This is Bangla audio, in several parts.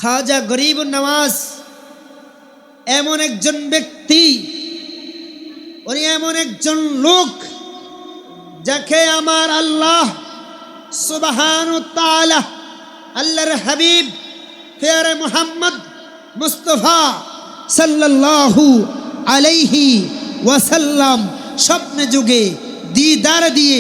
খাজা গরিব নওয়াজ এমন একজন ব্যক্তি, উনি এমন একজন লোক যাকে আমার আল্লাহ সুবহানাহু ওয়া তাআলা আল্লাহর হাবিব প্যারে মুহাম্মদ মুস্তাফা সাল্লাল্লাহু আলাইহি ওয়াসাল্লাম স্বপ্নে যুগে দিদার দিয়ে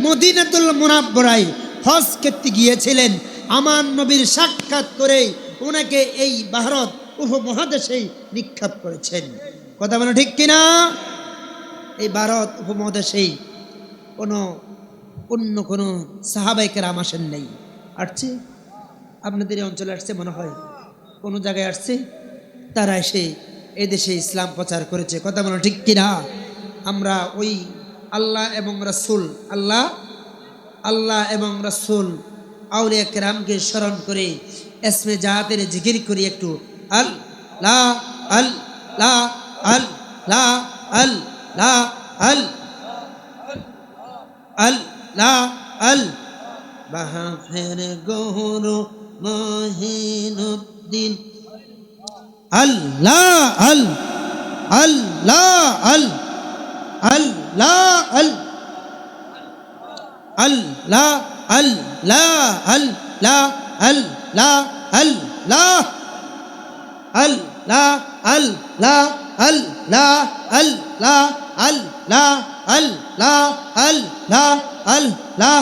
মদিনাতুল মুনাব্বরায় হজ করতে গিয়েছিলেন। আমার নবীর সাক্ষাৎ করে ওনাকে এই ভারত উপমহাদেশে নিক্ষেপ করেছেন। কথা বলো ঠিক কিনা? এই ভারত উপমহাদেশে অন্য কোনো সাহাবায়ে কেরাম আসেন নাই। আসছে আপনাদের এই অঞ্চলে, আসছে মনে হয় কোনো জায়গায় আসছে, তারা এসে এদেশে ইসলাম প্রচার করেছে। কথা বলো ঠিক কিনা? আমরা ওই আল্লাহ এবং রাসূল, আল্লাহ এবং রাসূল আউলিয়া কেরামকে স্মরণ করে এসমে জাতের জিকির করি একটু। আল্লাহ আল্লাহ আল্লাহ আল্লাহ আল্লাহ আল বাহাফের গৌর মহিনুদ্দিন আল্লাহ আল আল্লাহ আল আল্লাহ আল আল্লাহ আল্লাহ আল্লাহ আল্লাহ আল্লাহ আল্লাহ আল্লাহ আল্লাহ আল্লাহ আল্লাহ আল্লাহ আল্লাহ আল্লাহ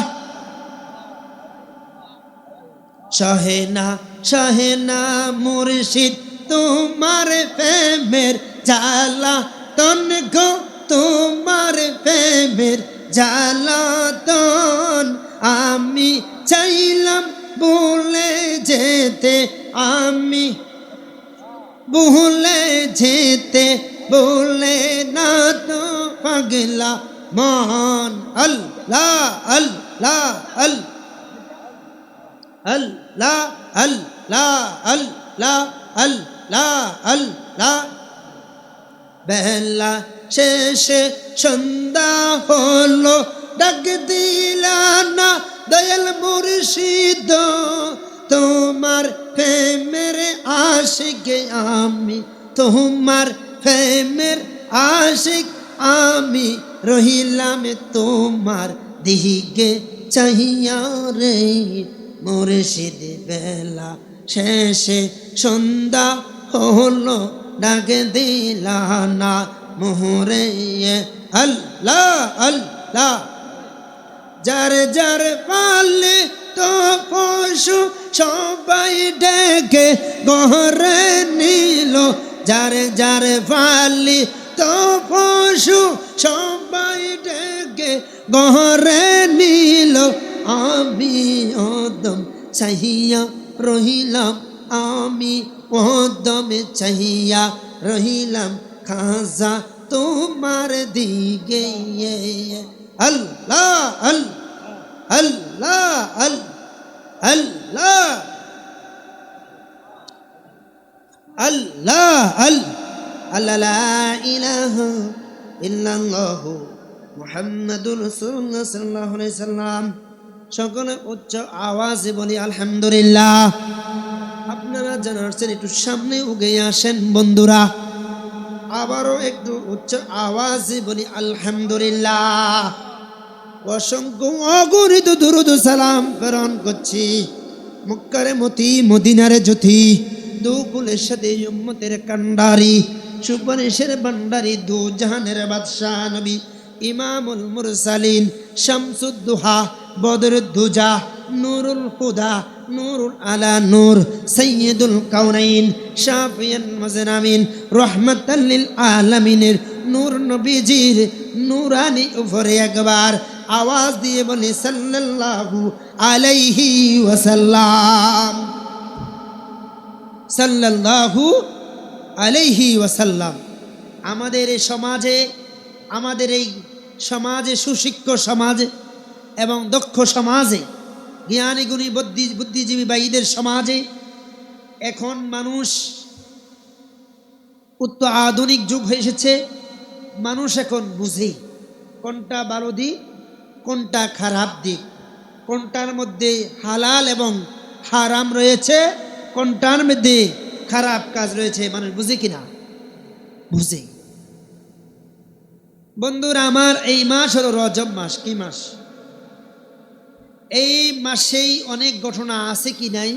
শাহেনা শাহেনা মুর্শিদ তোমার প্রেমের জ্বালা তন গো, তোমার প্রেমের জ্বালা তন আমি চাইলাম ভুলে যেতে, আমি ভুলে যেতে বলে না তো পাগলা মন। আল্লাহ আল্লাহ আল্লাহ আল্লাহ আল্লাহ আল্লাহ আল্লাহ বেলা শেষে সন্ধ্যা হলো, ডাক দিলা না দয়াল মুর্শিদ, তোমার প্রেমের আশিক আমি, তোমার প্রেমের আশিক আমি, রহিলাম তোমার দিকে চাহিয়া রে মুর্শিদ। বেলা শেষে সন্ধ্যা হলো, ডাক দিলা না মোহরে আল্লাহ আল্লাহ যার যার পালে তো পশু সবাই ডেকে ঘরে নিল, যার যার পালি তো পশু সবাই ডেকে ঘরে নিল, আমি ওদম চাহিয়া রহিলাম, আমি ওদম চাহিয়া রহিলাম খাজা তোমার দিকে। আল্লাহ আল্লাহ আল্লাহ আল্লাহ আল্লাহ লা ইলাহা ইল্লাল্লাহ মুহাম্মাদুর রাসূলুল্লাহ সাল্লাল্লাহু আলাইহি সাল্লাম। সকলে উচ্চ আওয়াজে বলি আলহামদুলিল্লাহ। আপনারা জানাচ্ছেন একটু সামনে উগে আসেন বন্ধুরা, আবারও একটু উচ্চ আওয়াজে বলি আলহামদুলিল্লাহ। অসংখ্য অগণিত দুরূদ সালাম প্রেরণ করছি মক্কারে মতি মদিনারে জ্যোতি, দুকুলের সাথে উম্মতের কান্ডারি, সুপারিশের ভান্ডারি, দু জাহানের বাদশাহ নবী ইমামুল মুরসালিন, শামসুদ দুহা, বদরুদ দুজা, নূরুল হুদা, নূরুল আলা নূর, সাইয়্যিদুল কাউনাইন, শাফিয়ান মুজনামিন, রাহমাতাল লিল আলামিনের নূর নবীজির নূরানি উপরে একবার আওয়াজ দিয়ে বলি সাল্লাল্লাহু আলাইহি ওয়াসাল্লাম, সাল্লাল্লাহু আলাইহি ওয়াসাল্লাম। আমাদের এই সমাজে, আমাদের এই সমাজে, সুশিক্ষিত সমাজে এবং দক্ষ সমাজে, জ্ঞানী গুণী বুদ্ধিজীবী ভাইদের সমাজে এখন মানুষ উত্তর আধুনিক যুগ এসেছে। মানুষ এখন বুঝে কোনটা ভালো দিক, কোনটা খারাপ দিক, কোনটার মধ্যে হালাল এবং হারাম রয়েছে, কোনটার মধ্যে খারাপ কাজ রয়েছে মানুষ বুঝে কিনা? বুঝে। বন্ধুরা আমার, এই মাস হলো রজব মাস। কি মাস? এই মাসেই অনেক ঘটনা আছে কি নাই?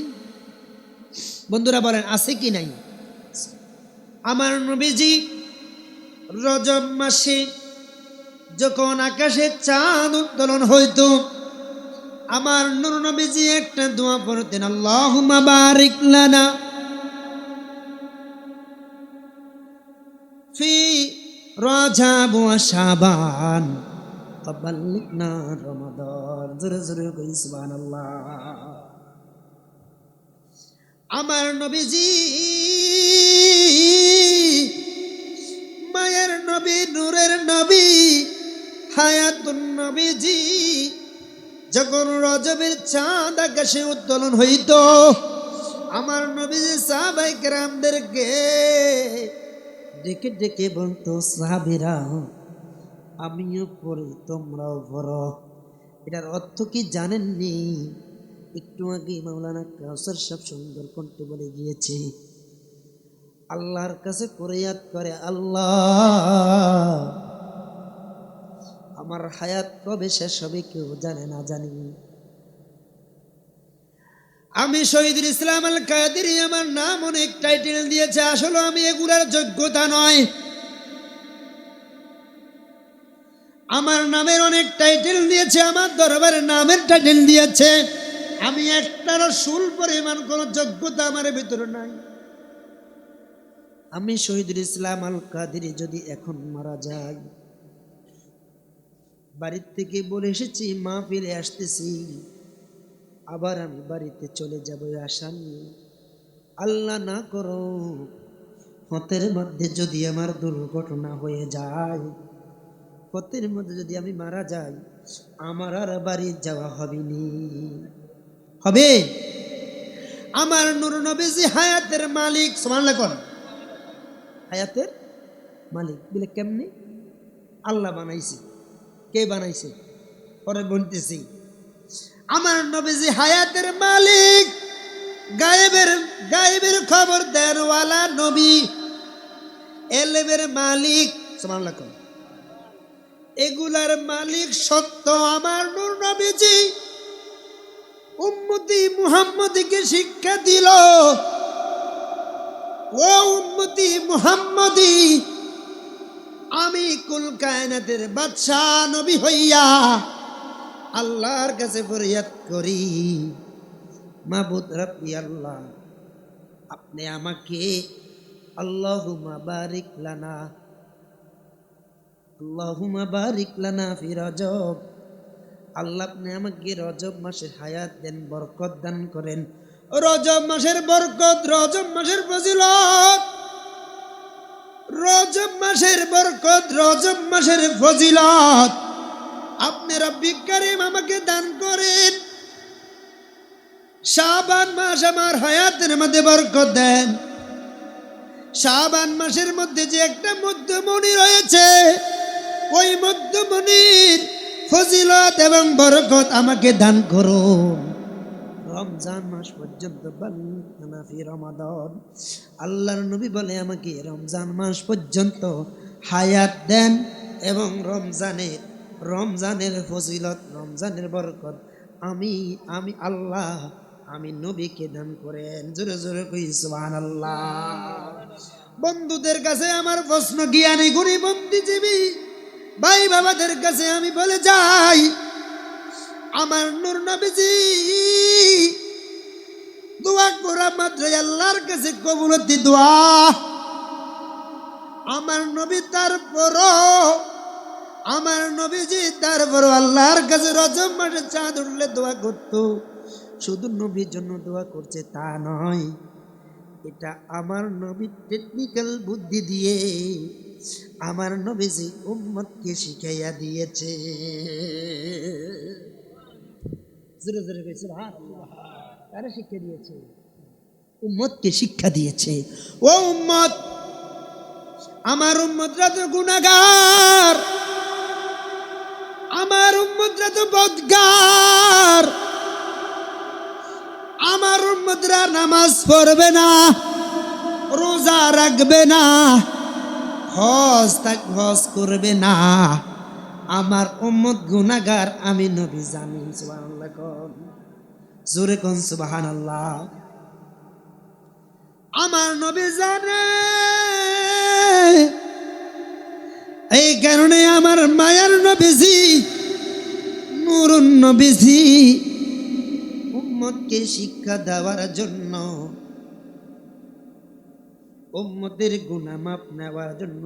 বন্ধুরা বলেন, আছে কি নাই? আমার নবীজি রজব মাসে যখন আকাশে চাঁদ উত্তোলন হইতো, আমার নূর নবীজি একটা দোয়া পড়তেন, আল্লাহুম্মা বারিক লানা ফি রজব ওয়া শাবান ওয়া বাল্লিগনা রমাদান। জোরে জোরে কই সুবহানাল্লাহ। আমার নবীজি, মায়ের নবী, নূরের নবী, হায়াতুন নবীজি যখন রজবের চাঁদ আকাশে উত্তোলন হইত, আমার নবীজি সাহাবায়ে কেরামদেরকে ডেকে ডেকে বলতো, সাহাবীরা আমিও পড়ি তোমরাও পড়ো। এটার অর্থ কি জানেননি? একটু আগে মাওলানা কাউসার সাহেব সুন্দর কণ্ঠে বলে গিয়েছে, আল্লাহর কাছে ফরিয়াদ করে, আল্লাহ আমার হায়াত কবে শেষ হবে কেউ জানে না, জানি। আমি শহীদুল ইসলাম আল কাদেরী, আমার নাম অনেক টাইটেল দিয়েছে, আসলে আমি এগুলার যোগ্যতা নয়। আমার নামের অনেক টাইটেল দিয়েছে, আমার দরবারের নামের টাইটেল দিয়েছে, আমি একটারও সুল পরিমাণ কোন যোগ্যতা আমার ভিতরে নাই। আমি শহীদুল ইসলাম আল কাদেরী যদি এখন মারা যাই, বাড়ির থেকে বলে এসেছি মাহফিলে আসতেছি, আবার আমি বাড়িতে চলে যাব আশা নিয়ে। আল্লাহ না করো পথের মধ্যে যদি আমার দুর্ঘটনা হয়ে যায়, পথের মধ্যে যদি আমি মারা যাই, আমার আর বাড়ি যাওয়া হবেনি। হবে? আমার নূর নবীজি হায়াতের মালিক, সুবহানাল্লাহ কোন? হায়াতের মালিক বলে কেমনে? আল্লাহ বানাইছে। কে বানাইছে? পরে বলতেছি। আমার নবীজি হায়াতের মালিক, গায়েবের খবর দেনওয়ালা নবী, এলেমের মালিক, সুবহানাল্লাহ কোন? এগুলার মালিক সত্য আমার নূর নবীজি উম্মতি মুহাম্মদীকে শিক্ষা দিল, ও উম্মতি মুহাম্মদী, আমি কুল কায়নাতের বাদশাহ নবী হইয়া আল্লাহর কাছে ফরিয়াদ করি, মাবুদ রব্বি আল্লাহ, আপনি আমাকে আল্লাহুম্মা বারিক লানা, আল্লাহুম্মা বারিক লানা ফি রজব, আল্লাহ আপনি আমাকে রজব মাসে হায়াত দেন, বরকত দান করেন। রজব মাসের বরকত, রজব মাসের ফজিলত, রজব মাসের বরকত, রজব মাসের ফজিলত আপনি রব্বি কারীম আমাকে দান করেন। শাবান মাস আমার হায়াতের মধ্যে বরকত দেন। শাবান মাসের মধ্যে যে একটা মধ্যমণি রয়েছে, ওই মধ্যমণির ফজিলত এবং বরকত আমাকে দান করুন। রমজান মাস পর্যন্ত বাল্লিগনা ফি রমাদান, আল্লাহর নবী বলে আমাকে রমজান মাস পর্যন্ত হায়াত দেন এবং রমজানের ফজিলত, রমজানের বরকত আমি আল্লাহ, আমি নবীকে দান করেন। জোরে জোরে কই সুবহানাল্লাহ। বন্ধুদের কাছে আমার প্রশ্ন, জ্ঞানী গুণী বুদ্ধিজীবী ভাই বাবাদের কাছে আমি বলে যাই, আমার নূর নবীজি দোয়া করা মাত্র আল্লাহর কাছে কবুলতি দোয়া। আমার নবী আমার নবীজি তারপর আল্লাহর কাছে রজব মাসে চাঁদ উঠলে দোয়া করত। শুধু নবীর জন্য দোয়া করছে তা নয়, এটা আমার নবী টেকনিক্যাল বুদ্ধি দিয়ে আমার নবীজি উম্মতকে শিখাইয়া দিয়েছে। জোরে জোরে কইছে সুবহানাল্লাহ। কারে শিক্ষা দিয়েছে? উম্মতকে শিক্ষা দিয়েছে। ও উম্মত, আমার উম্মতরা তো গুনাহগার, আমার উম্মতরা তো বদগার, আমার উম্মতরা নামাজ পড়বে না, রোজা রাখবে না, হজ করবে না, আমার উম্মত গুনাহগার, আমি নবী জানি। সুবহানাল্লাহ কোন, জোরে কোন সুবহানাল্লাহ। আমার নবী জানে, এই কারণে আমার মায়ার নবীজি, নূরুন নবীজি উম্মতকে শিক্ষা দেওয়ার জন্য, উম্মতের গুনাহ মাপ নেওয়ার জন্য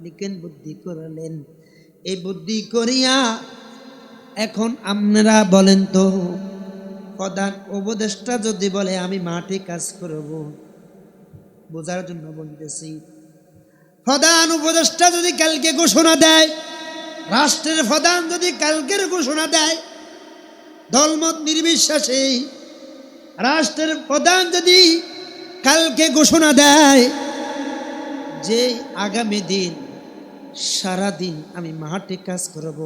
লিখেন, বুদ্ধি করলেন। এই বুদ্ধি করিয়া এখন আপনারা বলেন তো, প্রধান উপদেষ্টা যদি বলে আমি মাঠে কাজ করব, বোঝার জন্য বলতেছি, প্রধান উপদেষ্টা যদি কালকে ঘোষণা দেয়, রাষ্ট্রের প্রধান যদি কালকের ঘোষণা দেয়, দলমত নির্বিশেষে রাষ্ট্রের প্রধান যদি কালকে ঘোষণা দেয় যে আগামী দিন সারাদিন আমি মাঠে কাজ করব,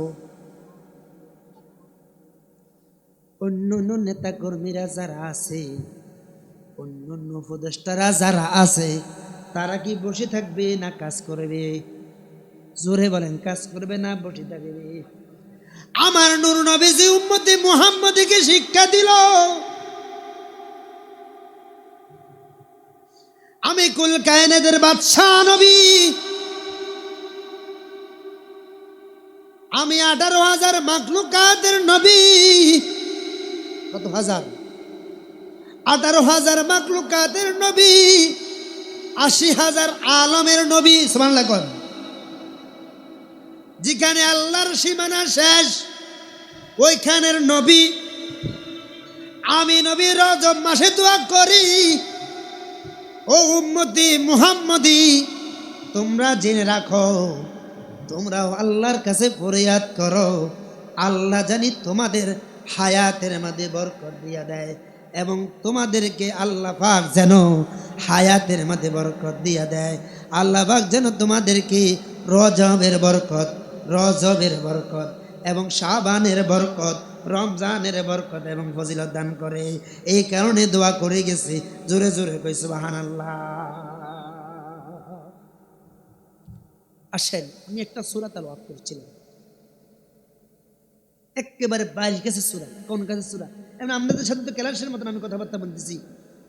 অন্য নেতা কর্মীরা যারা আছে, অন্য উপদেষ্টারা যারা আছে, তারা কি বসে থাকবে না কাজ করবে? জোরে বলেন, কাজ করবে না বসে থাকবে? আমার নূর নবীজি উম্মতে মুহাম্মদীকে শিক্ষা দিল, আমি কুল কায়নাতের বাদশাহ নবী, আমি 18,000 মাখলুকাতের নবী। কত হাজার? 18,000 মাখলুকাতের নবী, 80,000 আলমের নবী। সুবহানাল্লাহ কোন, যেখানে আল্লাহর সীমানা শেষ ওইখানের নবী। আমি নবী রজব মাসে দোয়া করি, ও উম্মতি মুহাম্মদী, তোমরা জেনে রাখো, তোমরাও আল্লাহর কাছে ফরিয়াদ করো, আল্লাহ জানি তোমাদের হায়াতের মধ্যে বরকত দিয়া দেয়, এবং তোমাদেরকে আল্লাহ পাক যেন হায়াতের মধ্যে বরকত দিয়া দেয়। আল্লাহ পাক যেন তোমাদেরকে রজবের বরকত এবং শাবানের বরকত, রমজানের বরকত এবং ফজিলত দান করে। এই কারণে দোয়া করে গেছি। জোরে জোরে কই সুবহানাল্লাহ। আসেন, আমি একটা সূরা তেলাওয়াত করছিলাম, একেবারে 22 গেছে সূরা। কোন কাছে সূরা? এখন আপনাদের সাথে তো ক্লাসের মতন আমি কথাবার্তা বলতেছি।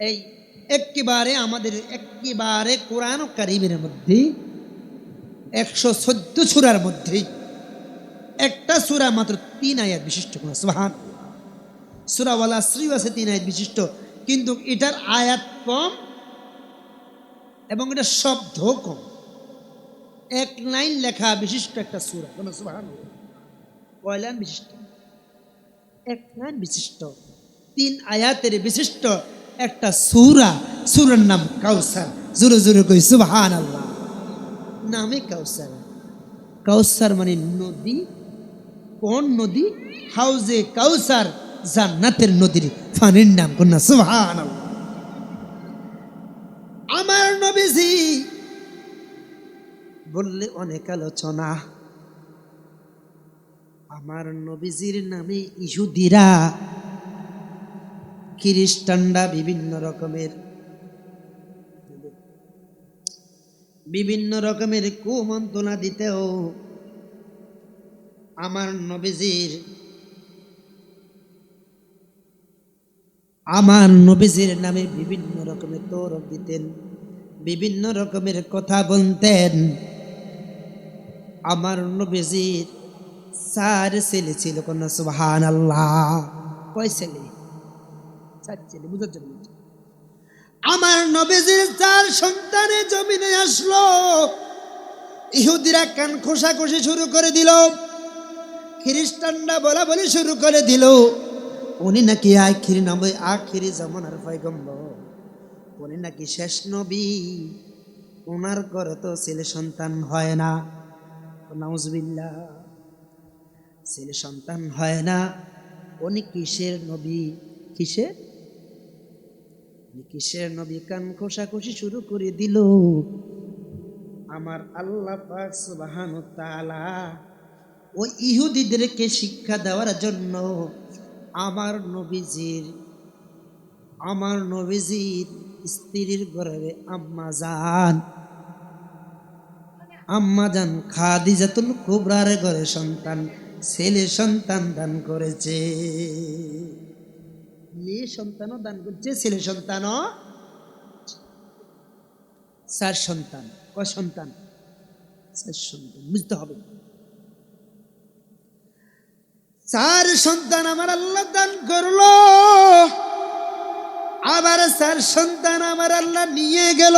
এই একেবারে কোরআন কারীমের মধ্যে 114 সূরার মধ্যে একটা সূরা মাত্র 3 আয়াত বিশিষ্ট। সুবহানাল্লাহ। সূরা ওয়াল আসরি আছে 3 আয়াত বিশিষ্ট, কিন্তু এটার আয়াত কম এবং এটা শব্দ কম। 1 লাইন লেখা বিশিষ্ট একটা সূরা। সুবহানাল্লাহ। কয় লাইন বিশিষ্ট? 1 লাইন বিশিষ্ট, 3 আয়াতের বিশিষ্ট একটা সূরা। সূরার নাম কাউসার। জোরে জোরে কই সুবহানাল্লাহ। নামে কাউসার। কাউসার মানে নদী। কোন নদী? হাউজে কাউসার, জান্নাতের নদীর পানির নাম। কন্যা সুবহানাল্লাহ। আমার নবীজি বললে অনেক আলোচনা। আমার নবীজির নামে ইহুদিরা, খ্রিস্টানরা বিভিন্ন রকমের কুমন্ত্রণা দিতেও আমার নবীজির নামে বিভিন্ন রকমের তৌরব দিতেন, বিভিন্ন রকমের কথা বলতেন। আমার নবীজির 4 ছেলে ছিল। কন্যা সুবহানাল্লাহ। কয় ছেলে? 4 ছেলে। বুঝার জন্য আমার নবীজির 4 সন্তানের জমিনে আসলো। ইহুদিরা কান খোসাখুশি শুরু করে দিল, খ্রিস্টানরা বলা বলি শুরু করে দিল, উনি নাকি আখিরি জামানার পয়গম্বর, উনি নাকি শেষ নবী, ওনার ঘরে তো ছেলে সন্তান হয় না। নাউজুবিল্লাহ। ছেলে সন্তান হয় না, উনি কিসের নবী? কিসের নবী? কান খোসাখুশি শুরু করে দিল। আমার আল্লাহ পাক সুবহানাহু ওয়া তাআলা ওই ইহুদিদেরকে শিক্ষা দেওয়ার জন্য আমার নবীজির আমার নবীজির স্ত্রীর ঘরে আম্মা জান খাদিজাতুল কুবরার ঘরে সন্তান ছেলে সন্তান দান করেছে। মেয়ে সন্তানও দান করছে, ছেলে সন্তানও। 4 সন্তান। কয় সন্তান? 4 সন্তান। বুঝতে হবে, 4 সন্তান আমার আল্লাহ দান করলো, আবার 4 সন্তান আমার আল্লাহ নিয়ে গেল।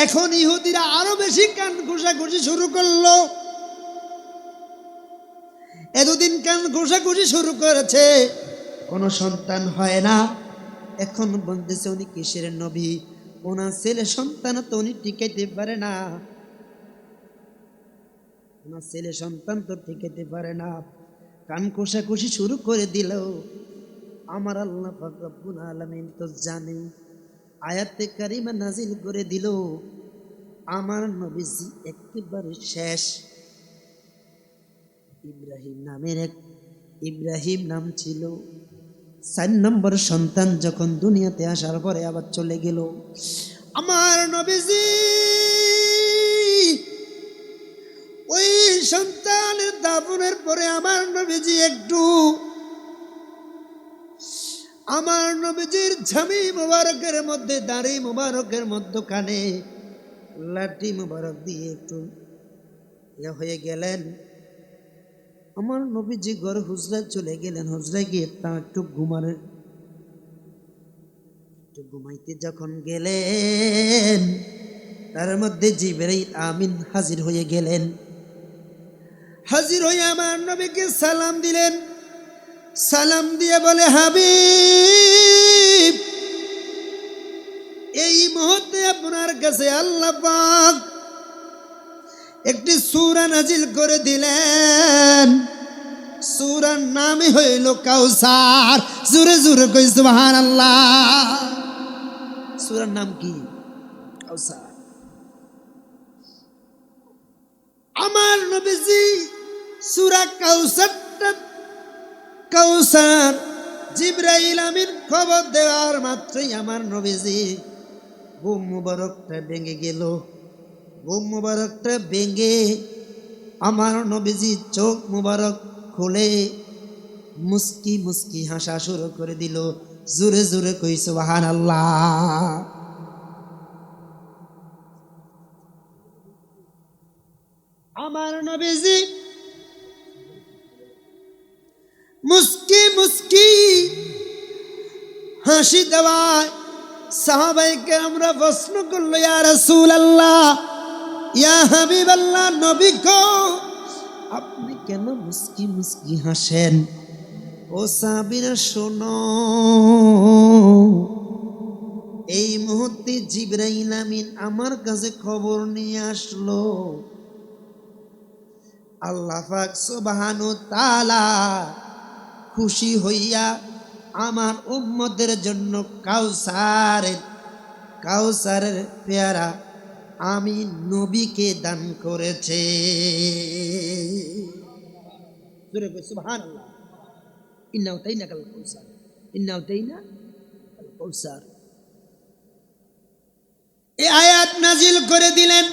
এখন ইহুদিরা আরো বেশি কান ঘোষাঘুষি শুরু করলো। এতদিন কান ঘোষাঘুষি শুরু করেছে, কোনো সন্তান হয় না। এখন বলতেছে উনি কিসের নবী, ওনার ছেলে সন্তান তো উনি টিকাইতে পারে না, ওনার ছেলে সন্তান তো টিকাইতে পারে না। কান ঘোষাঘুষি শুরু করে দিল। আমার আল্লাহ পাক রব্বুল আলামিন তো জানে, আয়াতে কারিমা নাজিল করে দিল, আমার নবীজি একেবারে শেষ। ইব্রাহিম নাম ছিল। 4 নম্বর সন্তান যখন দুনিয়াতে আসার পরে আবার চলে গেল। আমার নবীজি ওই সন্তানের দাফনের পরে আমার নবীজির ঝামি মুবারকের মধ্যে, দাড়ি মুবারকের মধ্যখানে লাঠি মুবারক দিয়ে একটু হয়ে গেলেন। আমার নবীজি ঘর হুজরায় চলে গেলেন। হুজরায় গিয়ে একটু ঘুমাইতে যখন গেলেন, তার মধ্যে জিবরাইল আমিন হাজির হয়ে গেলেন। হাজির হয়ে আমার নবীকে সালাম দিলেন। সালাম দিয়ে বলে, হাবিব, এই মুহূর্তে আপনার কাছে আল্লাহ পাক একটি সূরা নাজিল করে দিলেন। সূরার নামই হইল কাউসার। জোরে জোরে কই সুবহানাল্লাহ। সূরার নাম কি? কাউসার। আমার নবীজি সূরা কাউসার জিবরাইল আমিন খবর দেওয়ার মাত্রই আমার নবীজি ঘুম মুবারকটা ভেঙে গেল। ঘুম মুবারকটা ভেঙে আমার নবীজি চোখ মুবারক খুলে মুস্কি মুস্কি হাসা শুরু করে দিল। জোরে জোরে কই সুবহানাল্লাহ। আমার নবীজি মুস্কি মুস্কি হাসি দেওয়ায় সাহাবায়ে আমরা প্রশ্ন করলো, ইয়া রাসূলুল্লাহ, ইয়া হাবিবাল্লাহ, নবী গো, আপনি কেন মুস্কি মুস্কি হাসেন? ও সাহাবীরা শোনো, এই মুহূর্তে জিবরাইল আমিন আমার কাছে খবর নিয়ে আসলো, আল্লাহ পাক সুবহানাহু তাআলা খুশি হইয়া আমার উম্মতের জন্য কাউসারের পেয়ারা আমি নবীকে দান করেছে। সুবহানাল্লাহ। ইন্না উতাইনা কাল কাউসার, ইন্না উতাইনা কাল কাউসার। এই আয়াত নাজিল করে দিলেন।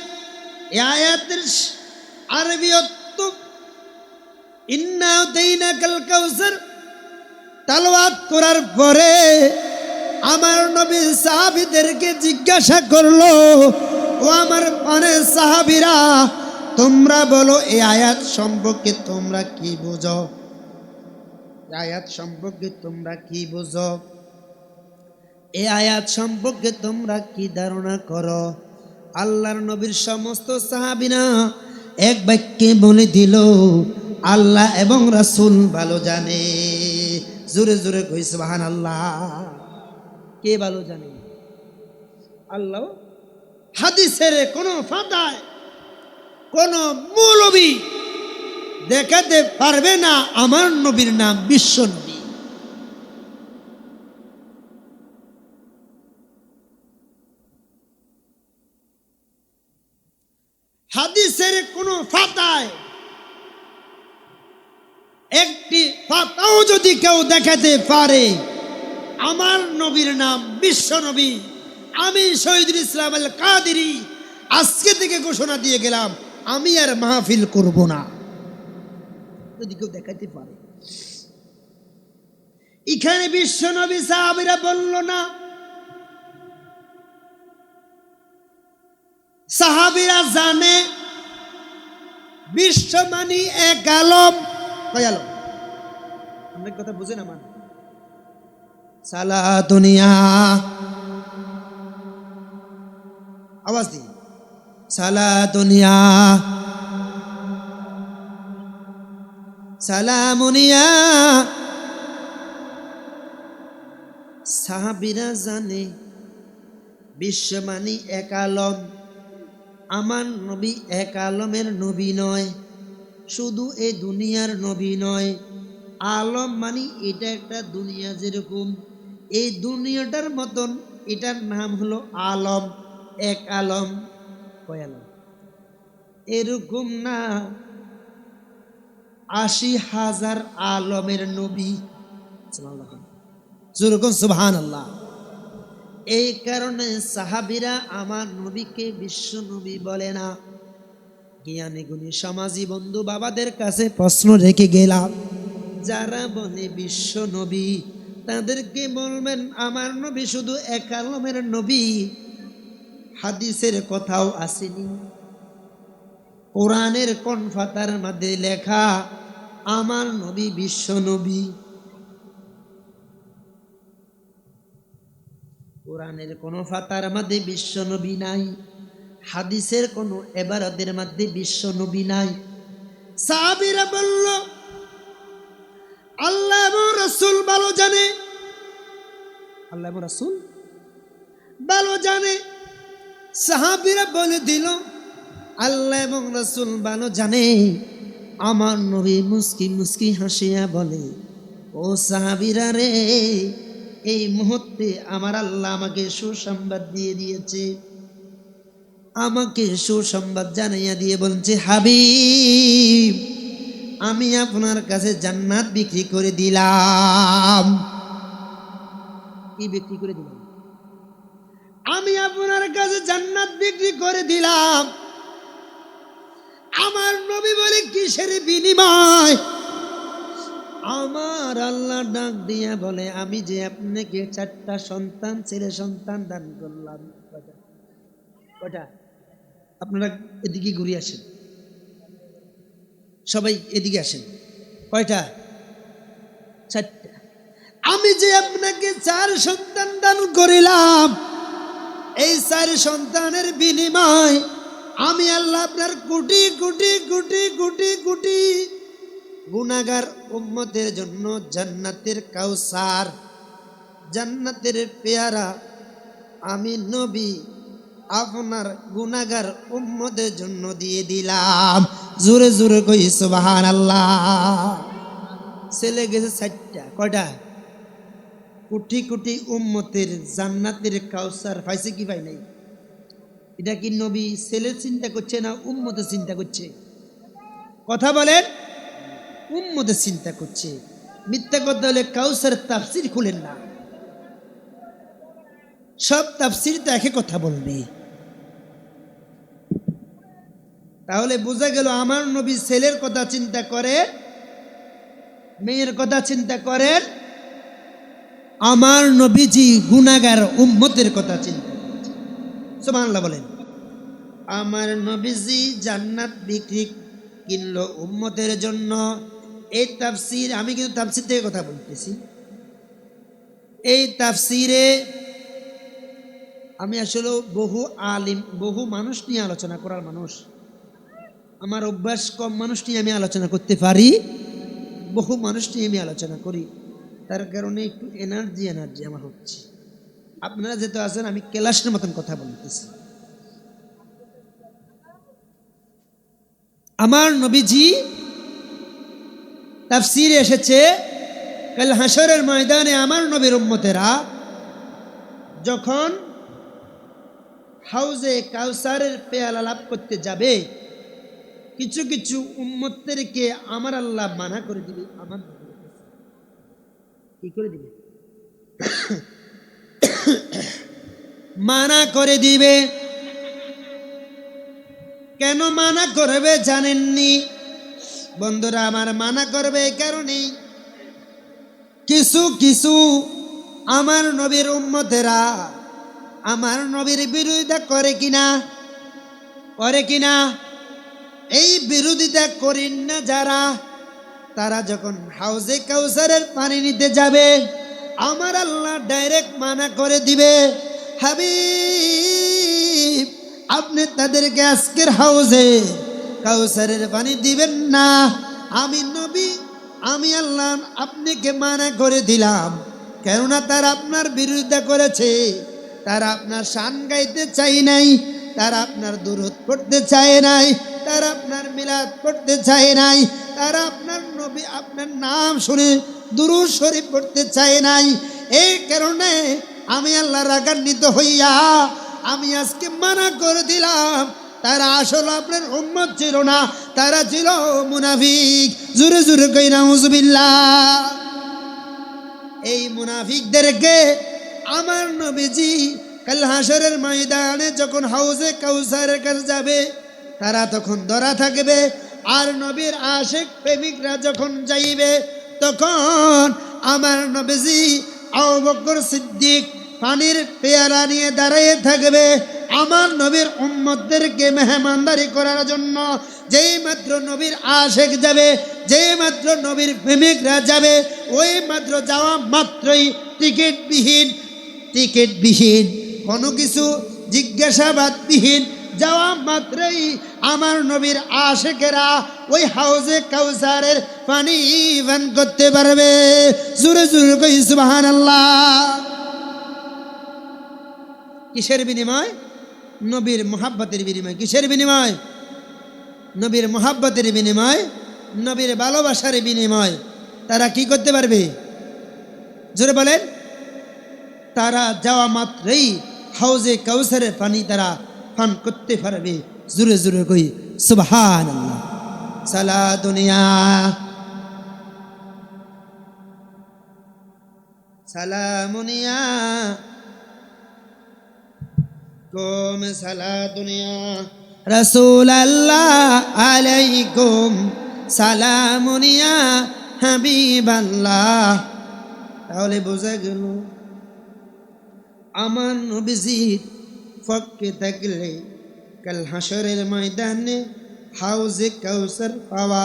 এই আয়াতের আরবি অর্থ ইন্না উতাইনা কাল কাউসার তালাওয়াত করার পরে আমার নবী সাহাবীদেরকে জিজ্ঞাসা করলো, ও আমার প্রাণের সাহাবীরা, তোমরা বলো এই আয়াত সম্পর্কে তোমরা কি বুঝো? আয়াত সম্পর্কে তোমরা কি বুঝো? এই আয়াত সম্পর্কে তোমরা কি ধারণা করো? আল্লাহর নবীর সমস্ত সাহাবীরা এক বাক্যে বলে দিল, আল্লাহ এবং রাসূল ভালো জানে। জোরে জোরে কই সুবহানাল্লাহ। কে ভালো জানে? আল্লাহ। হাদিসের কোন ফাতায় কোন মৌলবী দেখাতে পারবে না আমার নবীর নাম বিশ্ব নবী। হাদিসের কোন ফাতায় একটি ফাতাও যদি কেউ দেখাতে পারে আমার নবীর নাম বিশ্ব নবী। আমি শহীদুল ইসলাম আল কাদেরী আজকে থেকে ঘোষণা দিয়ে গেলাম, আমি আর মাহফিল করব না। যদি কেউ দেখাইতে পারে এখানে বিশ্ব নবী সাহাবীরা বলল না, সাহাবীরা জানে বিশ্ব মানি এক আলম। কয় আলম? অনেক কথা বুঝেন আমার। সালা দুনিয়া, আওয়াজ দি, সালা দুনিয়া সালামুনিয়া। সাহাবীরা জানে বিশ্ব মানি এক আলম। আমার নবী এক আলমের নবী নয়, শুধু এই দুনিয়ার নবী নয়। আলম মানি এটা একটা দুনিয়া, যেরকম এই দুনিয়াটার মতন এটার নাম হলো আলম, এক আলম। কয় আলম? এরকম না ৮০,০০০ আলমের নবী। যেরকম সুবহানাল্লাহ। এই কারণে সাহাবীরা আমার নবীকে বিশ্ব নবী বলে না। জ্ঞানী গুণী সমাজী বন্ধু বাবাদের কাছে প্রশ্ন রেখে গেলাম, যারা বলে বিশ্ব নবী তাদেরকে বলবেন আমার নবী শুধু এক আলমের নবী। হাদিসের কথাও আসেনি, কোরআনের কোন ফাতার মধ্যে লেখা আমার নবী বিশ্ব নবী? কোরআনের কোন ফাতার মধ্যে বিশ্ব নবী নাই, হাদিসের কোন ইবারতের মধ্যে বিশ্ব নবী নাই। সাহাবীরা বলল আল্লাহ এবং রাসূল ভালো জানে, আল্লাহ এবং রাসূল ভালো জানে। সাহাবীরা বলে দিল আল্লাহ এবং রাসূল ভালো জানে। আমার নবী মুস্কি মুস্কি হাসিয়া বলে, ও সাহাবীরা রে, এই মুহূর্তে আমার আল্লাহ আমাকে সুসংবাদ দিয়ে দিয়েছে। আমাকে সুসংবাদ জানাইয়া দিয়ে বলছে, হাবিব আমি আপনার কাছে জান্নাত বিক্রি করে দিলাম। কি বিক্রি করে দিলাম? আমি আপনার কাছে জান্নাত বিক্রি করে দিলাম। আমার নবী বলে কিসের বিনিময়? আমার আল্লাহ ডাক দিয়া বলে, আমি যে আপনাকে 4টা সন্তান, ছেলে সন্তান দান করলাম। কয়টা? আপনারা এদিকে ঘুরে আসেন, সবাই এদিকে আসেন। কয়টা? 4টা। আমি যে আপনাকে 4 সন্তান দান করিলাম, এই 4 সন্তানের বিনিময় আমি আল্লাহ আপনার কোটি কোটি কোটি কোটি কোটি গুনাহগার উম্মতের জন্য জান্নাতের কাউসার, জান্নাতের পেয়ারা আমি নবী আপনার গুনাহগার উম্মতের জন্য দিয়ে দিলাম। জোরে জোরে কই সুবহানাল্লাহ। ছেলে গেছে 4টা। কয়টা? কোটি কোটি উম্মতের জান্নাতের কাউসার পাইছে কি পাই নাই? এটা কি নবী ছেলে চিন্তা করছে না উম্মতের চিন্তা করছে? কথা বলেন। উম্মতের চিন্তা করছে। মিথ্যা কথা হলে কাউসার তাফসীর খুলেন না, সব তাফসীর তো একই কথা বলবে। তাহলে বোঝা গেল আমার নবী ছেলের কথা চিন্তা করে, মেয়ের কথা চিন্তা করেন। আমার নবীজি গুনাহগার উম্মতের কথা চিন্তা করছে। সুবহানাল্লাহ বলেন। আমার নবীজি জান্নাত বিক্রি কিনলো উম্মতের জন্য। এই তাফসীর, আমি কিন্তু তাফসীর থেকে কথা বলতেছি। এই তাফসীরে আমি আসলে বহু আলিম, বহু মানুষ নিয়ে আলোচনা করার মানুষ। আমার অভ্যাস কম মানুষ নিয়ে আমি আলোচনা করতে পারি, বহু মানুষ নিয়ে আমি আলোচনা করি। তার কারণে একটু এনার্জি আমার হচ্ছে। আপনারা যেহেতু আছেন, আমি ক্লাসের মতন কথা বলতেছি। আমার নবীজি তাফসীরে এসেছে, কাল হাসরের ময়দানে আমার নবীর উম্মতেরা যখন হাউজে কাউসারের পেয়ালা লাভ করতে যাবে, কিছু কিছু উম্মতদেরকে আমার আল্লাহ মানা করে দিবে। আমার কি করে দিবে? মানা করে দিবে। কেন মানা করবে জানেননি বন্ধুরা আমার? মানা করবে এই কারণেই, কিছু কিছু আমার নবীর উম্মতেরা আমার নবীর বিরোধিতা করে কিনা, করে কিনা? এই বিরোধিতা করেন না যারা, তারা যখন হাউজে কাউসারের পানি নিতে যাবে আমার আল্লাহ ডাইরেক্ট মানা করে দিবে, হাবিব আপনি তাদেরকে আজকের হাউজে কাউসারের পানি দিবেন না। আমি নবী, আমি আল্লাহ আপনাকে মানা করে দিলাম, কেননা তারা আপনার বিরোধিতা করেছে, তারা আপনার শান গাইতে চাই নাই, তারা আপনার দুরূদ পড়তে চায় নাই, তারা আপনার মিলাদ পড়তে চায় নাই, তারা আপনার নবী আপনার নাম শুনে দুরূদ শরীফ পড়তে চায় নাই। এই কারণে আমি আল্লাহ রাগান্বিত হইয়া আমি আজকে মানা করে দিলাম। তারা আসলে আপনার উম্মত ছিল না, তারা ছিল মুনাফিক। জোরে জোরে কই নাউজুবিল্লাহ। এই মুনাফিকদেরকে আমার নবীজি কাল হাসরের ময়দানে যখন হাউজে কাউসারের কাছে যাবে তারা তখন ধরা থাকবে, আর নবীর আশিক প্রেমিকরা যখন যাইবে তখন আমার নবীজি আবু বকর সিদ্দিক পানির পেয়ালা নিয়ে দাঁড়িয়ে থাকবে আমার নবীর উম্মতদেরকে মেহমানদারি করার জন্য। যেই মাত্র নবীর আশিক যাবে, যেই মাত্র নবীর প্রেমিকরা যাবে, ওই মাত্র যাওয়া মাত্রই টিকিটবিহীন কোনো কিছু জিজ্ঞাসাবাদবিহীন যাওয়া মাত্রই আমার নবীর আশিকেরা ওই হাউজে কাউসারের পানি পান করতে পারবে। জোরে জোরে কই সুবহানাল্লাহ। কিসের বিনিময়? নবীর মোহাব্বতের বিনিময়। কিসের বিনিময়? নবীর মোহাব্বতের বিনিময়, নবীর ভালোবাসার বিনিময়। তারা কি করতে পারবে? জোরে বলেন। তারা যাওয়া মাত্রই হাউজে কাউসারের পানি তারা পান করতে পারবে। জোরে জোরে কই সুবহানাল্লাহ। সালা দুনিয়া সালামুনিয়া কুম সালা দুনিয়া রাসূলুল্লাহ আলাইকুম সালামুনিয়া হাবিবাল্লাহ। তাহলে বোঝা গেল আমার নবীজির পক্ষে থাকলে কাল হাসরের ময়দানে হাউজে কাউসার পাওয়া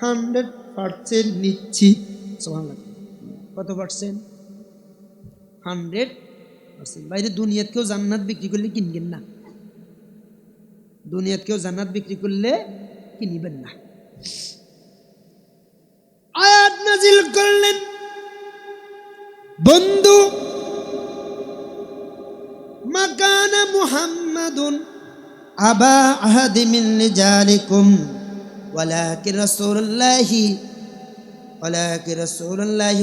100% নিশ্চিত। সুবহানাল্লাহ। কত পার্সেন্ট? 100%। বাইরে দুনিয়াত কেউ জান্নাত বিক্রি করলে কিনবেন না, দুনিয়াত কেউ জান্নাত বিক্রি করলে কিনবেন না। আয়াত নাজিল করলেন বন্ধু, মাকানা মুহাম্মাদুন আবা আহাদি মিন রিজালিকুম ওয়ালাকিন রাসূলুল্লাহি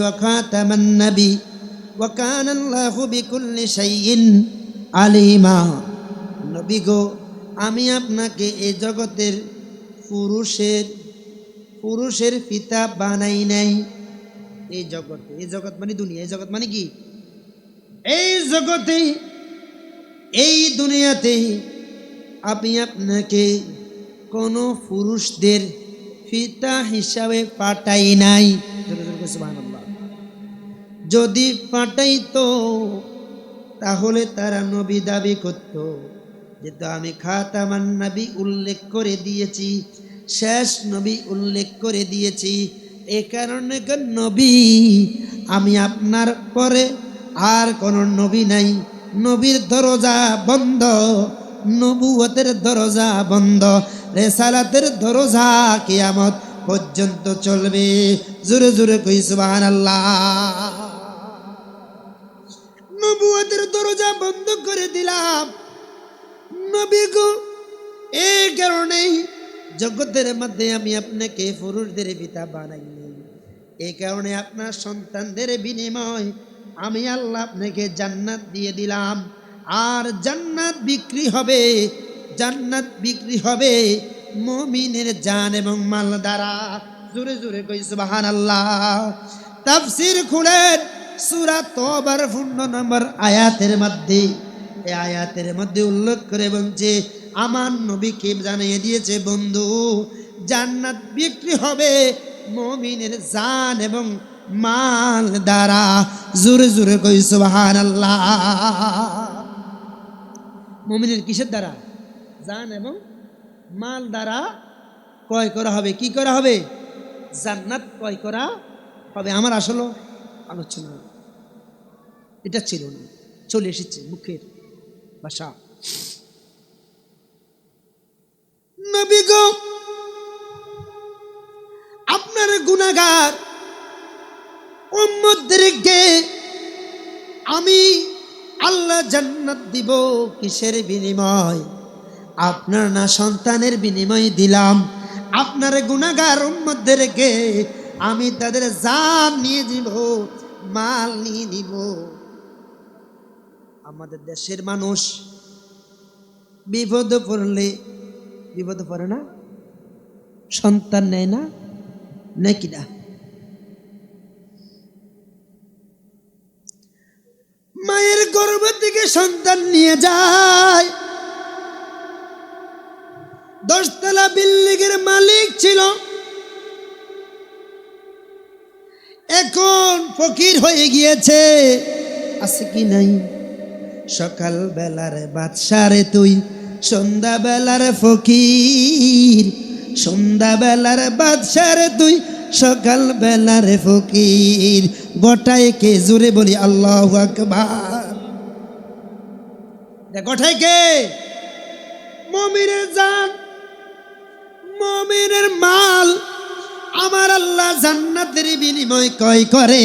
ওয়া খাতামান নবী ওয়া কানা আল্লাহু বিকুল্লি শাইইন আলিমা। নবী গো, আমি আপনাকে এই জগতের পুরুষের পিতা বানাই নাই। এই জগৎ মানে দুনিয়া, এই জগৎ মানে কি? এই জগতে, এই দুনিয়াতে আমি আপনাকে কোনো পুরুষদের পিতা হিসাবে পাঠাই নাই। সুবহানাল্লাহ। যদি পাঠাইতো তাহলে তারা নবী দাবি করত, যেহেতু আমি খাতামান নবী উল্লেখ করে দিয়েছি, শেষ নবী উল্লেখ করে দিয়েছি, এ কারণে নবী আমি আপনার পরে আর কোনো নবী নাই। নবীর দরজা বন্ধ, নবুয়তের দরজা বন্ধ, রিসালাতের দরজা কিয়ামত পর্যন্ত চলবে। জোরে জোরে কই সুবহানাল্লাহ। নবুয়তের দরজা বন্ধ করে দিলাম নবী গো। এই কারণেই জগতের মধ্যে আমি আপনাকে পুরুষদের পিতা বানাইনি। এই কারণে আপনার সন্তানদের বিনিময় আমি আল্লাহ আপনাকে জান্নাত দিয়ে দিলাম। আর জান্নাত বিক্রি হবে মুমিনের জান এবং মাল দ্বারা। জোরে জোরে কই সুবহানাল্লাহ। তাফসীর খুলেন, সূরা তওবার 15 নম্বর আয়াতের মধ্যে, এই আয়াতের মধ্যে উল্লেখ করে বলছে আমার নবীকে জানিয়ে দিয়েছে, বন্ধু জান্নাত বিক্রি হবে মুমিনের জান এবং মাল দ্বারা। জোরে জোরে কই সুবহানাল্লাহ। মুমিনের কিসের দ্বারা? জান এবং মাল দ্বারা ক্রয় করা হবে। কি করা হবে? জান্নাত ক্রয় করা হবে। আমার আসলে আলোচনা এটা ছিল না, চলে এসেছে মুখের ভাষা। নবী গো, আপনার গুনাহগার উম্মতদেরকে আমি আল্লাহ জান্নাত দিব কিসের বিনিময়? আপনার না সন্তানের বিনিময় দিলাম। আপনার গুনাহগার উম্মতদেরকে আমি তাদের জান নিয়ে দিব, মাল নিয়ে দিব। আমাদের দেশের মানুষ বিপদ পড়লে, বিপদ পড়ে না, সন্তান নেয় না, নাকি না? মায়ের গর্ভ থেকে সন্তান নিয়ে যায়। 10 তলা বিল্ডিংয়ের মালিক ছিল, এখন ফকির হয়ে গিয়েছে। আছে কি নাই? সকাল বেলার বাদশা রে তুই, সন্ধ্যা বেলার ফকির। সন্ধ্যা বেলার বাদশা রে তুই, সকাল বেলার ফকির। গোটায় কে? জোরে বলি আল্লাহু আকবার। গোটায় কে? মুমিনের জান, মুমিনের মাল আমার আল্লাহ জান্নাতের বিনিময় ক্রয় করে।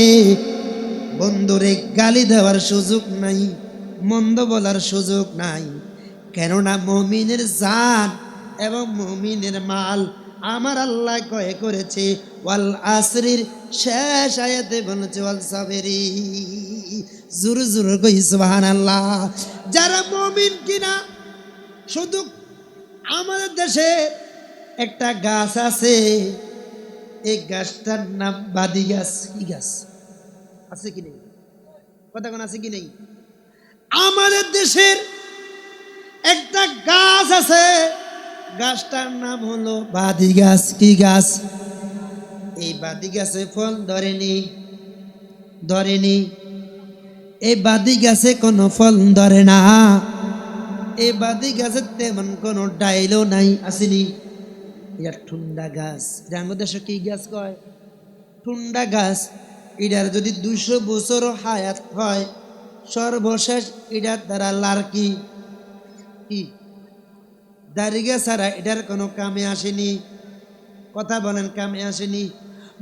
বন্ধুরে গালি দেওয়ার সুযোগ নাই, মন্দ বলার সুযোগ নাই, কেননা মুমিনের জান এবং মুমিনের মাল আমার আল্লাহ ক্রয় করেছে। ওয়াল আসরির শেষ আয়াতে বলেছে ওয়াল সাবেরি। জোর জোর কই সুবহানাল্লাহ। যারা মুমিন কিনা, শুধু আমাদের দেশে একটা গাছ আছে, এই গাছটার নাম বাদি গাছ। কি গাছ? আছে কি নেই? কথা কোন আছে কি নেই? আমাদের দেশের একটা গাছ আছে, গাছটার নাম হলো বাদি গাছ। কি গাছ? এই বাদি গাছে ফল ধরেনি, ধরেনি। এই বাদি গাছে কোনো ফল ধরে না। এই বাদি গাছের তেমন কোনো ডাইলও নাই, আসেনি। এটা ঠুন্ডা গাছ। বাংলাদেশে কি গাছ কয়? ঠুন্ডা গাছ। এটার যদি 200 বছর হায়াত হয়, সর্বশেষ এটার দ্বারা লার্কি কি দাঁড়িয়ে ছাড়া এটার কোনো কামে আসেনি। কথা বলেন, কামে আসেনি।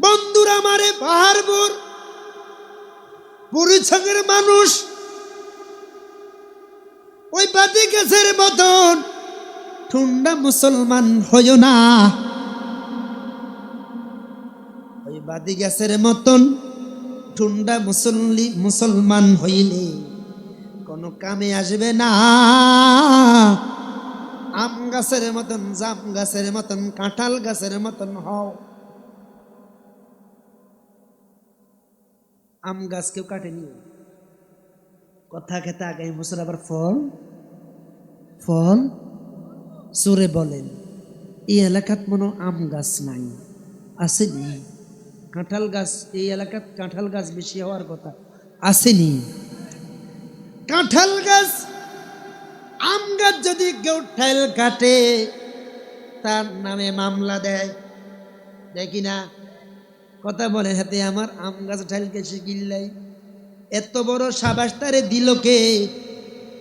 বন্ধুরা আমারে পাহাড়পুর পরিচকের মানুষ ওই বাদি গাছের মতন ঠুন্ডা মুসলমান হইও না। ওই বাদি গাছের মতন ঠুন্ডা মুসলমান হইলে কোনো কামে আসবে না। আম গাছের মতন, জাম গাছের মতন, কাঁঠাল গাছের মতন হও। আম গাছ কেউ কাটেনি, কথা খেতে আগামী বছর আবার ফল ফল সুরে বলেন। এই এলাকাত মনে আম গাছ নাই, আসেনি। কাঁঠাল গাছ, এই এলাকাত কাঁঠাল গাছ বেশি হওয়ার কথা, আসেনি। কাঁঠাল গাছ, আম গাছ যদি কেউ ঠাইল কাটে তার নামে মামলা দেয়, দেখি না? কথা বলে, হাতে আমার আম গাছ ঠাইল কেসে গিল্লাই, এত বড় সাবাস তারে দিল কে?